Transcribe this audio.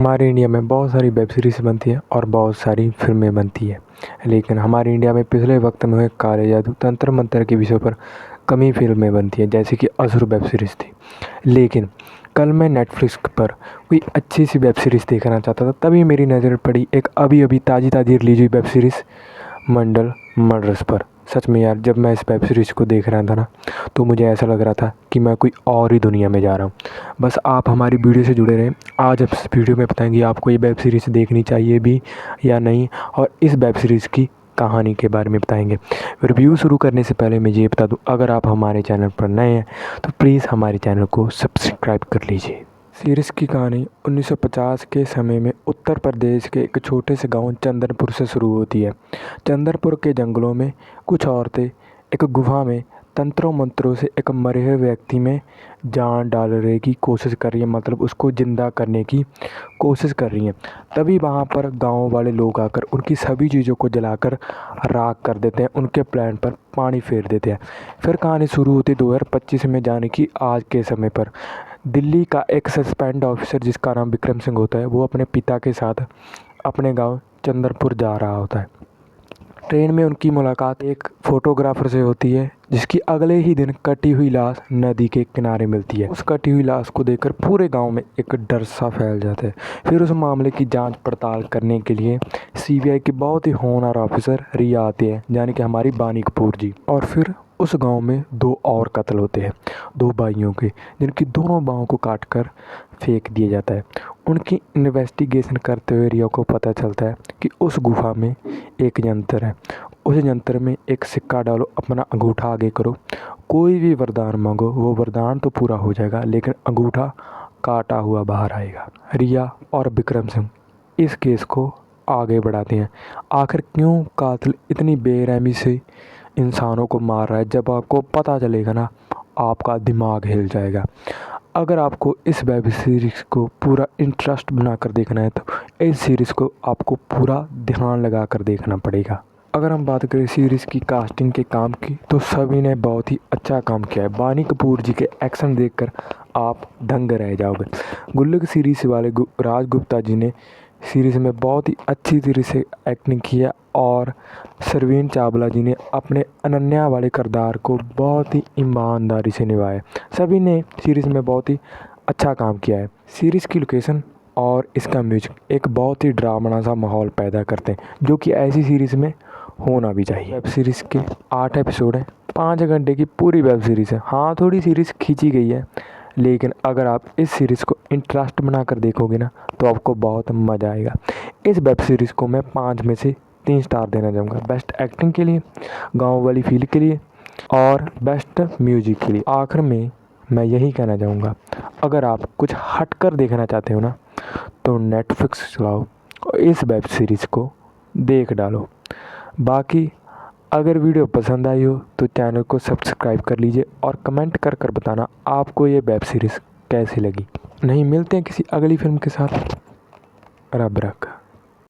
हमारे इंडिया में बहुत सारी वेब सीरीज़ बनती है और बहुत सारी फिल्में बनती है, लेकिन हमारे इंडिया में पिछले वक्त में हुए काले जादू तंत्र मंत्र के विषय पर कम ही फिल्में बनती हैं, जैसे कि असुर वेब सीरीज़ थी। लेकिन कल मैं नेटफ्लिक्स पर कोई अच्छी सी वेब सीरीज़ देखना चाहता था, तभी मेरी नज़र पड़ी एक अभी अभी ताज़ी ताज़ी रिलीज हुई वेब सीरीज़ मंडल मर्डर्स पर। सच में यार, जब मैं इस वेब सीरीज़ को देख रहा था ना, तो मुझे ऐसा लग रहा था कि मैं कोई और ही दुनिया में जा रहा हूँ। बस आप हमारी वीडियो से जुड़े रहें। आज इस वीडियो में बताएंगे आपको ये वेब सीरीज़ देखनी चाहिए भी या नहीं, और इस वेब सीरीज़ की कहानी के बारे में बताएंगे। रिव्यू शुरू करने से पहले मैं ये बता दूं, अगर आप हमारे चैनल पर नए हैं तो प्लीज़ हमारे चैनल को सब्सक्राइब कर लीजिए। सीरीज़ की कहानी 1950 के समय में उत्तर प्रदेश के एक छोटे से गांव चंदनपुर से शुरू होती है। चंदनपुर के जंगलों में कुछ औरतें एक गुफा में तंत्रों मंत्रों से एक मरे हुए व्यक्ति में जान डालने की कोशिश कर रही है, मतलब उसको ज़िंदा करने की कोशिश कर रही हैं। तभी वहाँ पर गांव वाले लोग आकर उनकी सभी चीज़ों को जलाकर राख कर देते हैं, उनके प्लान पर पानी फेर देते हैं। फिर कहानी शुरू होती है 2025 में, जाने की आज के समय पर दिल्ली का एक सस्पेंड ऑफिसर जिसका नाम विक्रम सिंह होता है, वो अपने पिता के साथ अपने गांव चंदनपुर जा रहा होता है। ट्रेन में उनकी मुलाकात एक फोटोग्राफर से होती है, जिसकी अगले ही दिन कटी हुई लाश नदी के किनारे मिलती है। उस कटी हुई लाश को देखकर पूरे गांव में एक डर सा फैल जाता है। फिर उस मामले की जांच पड़ताल करने के लिए सीबीआई के बहुत ही होनहार ऑफिसर रिया आते हैं, यानी कि हमारी बानी कपूर जी। और फिर उस गांव में दो और कत्ल होते हैं, दो भाइयों के, जिनकी दोनों बाहों को काट कर फेंक दिया जाता है। उनकी इन्वेस्टिगेशन करते हुए रिया को पता चलता है कि उस गुफा में एक यंत्र है। उस यंत्र में एक सिक्का डालो, अपना अंगूठा आगे करो, कोई भी वरदान मांगो, वो वरदान तो पूरा हो जाएगा, लेकिन अंगूठा काटा हुआ बाहर आएगा। रिया और विक्रम सिंह इस केस को आगे बढ़ाते हैं। आखिर क्यों कातिल इतनी बेरहमी से इंसानों को मार रहा है? जब आपको पता चलेगा ना, आपका दिमाग हिल जाएगा। अगर आपको इस वेब सीरीज़ को पूरा इंटरेस्ट बनाकर देखना है तो इस सीरीज़ को आपको पूरा ध्यान लगा कर देखना पड़ेगा। अगर हम बात करें सीरीज़ की कास्टिंग के काम की, तो सभी ने बहुत ही अच्छा काम किया है। बानी कपूर जी के एक्शन देखकर आप दंग रह जाओगे। गुल्लक सीरीज़ वाले राज गुप्ता जी ने सीरीज़ में बहुत ही अच्छी तरह से एक्टिंग की है, और सरवीन चावला जी ने अपने अनन्या वाले किरदार को बहुत ही ईमानदारी से निभाया। सभी ने सीरीज़ में बहुत ही अच्छा काम किया है। सीरीज़ की लोकेशन और इसका म्यूजिक एक बहुत ही ड्रामना सा माहौल पैदा करते हैं, जो कि ऐसी सीरीज़ में होना भी चाहिए। वेब सीरीज़ के 8 एपिसोड हैं, 5 घंटे की पूरी वेब सीरीज़ है। हाँ, थोड़ी सीरीज़ खींची गई है, लेकिन अगर आप इस सीरीज़ को इंटरेस्ट बनाकर देखोगे ना, तो आपको बहुत मज़ा आएगा। इस वेब सीरीज़ को मैं 5 में से 3 स्टार देना चाहूँगा। बेस्ट एक्टिंग के लिए, गांव वाली फील के लिए, और बेस्ट म्यूजिक के लिए। आखिर में मैं यही कहना चाहूँगा, अगर आप कुछ हट कर देखना चाहते हो ना, तो नेटफ्लिक्स चलाओ और इस वेब सीरीज़ को देख डालो। बाकी अगर वीडियो पसंद आई हो तो चैनल को सब्सक्राइब कर लीजिए, और कमेंट कर कर बताना आपको ये वेब सीरीज़ कैसी लगी। नहीं, मिलते हैं किसी अगली फिल्म के साथ। रब रखा।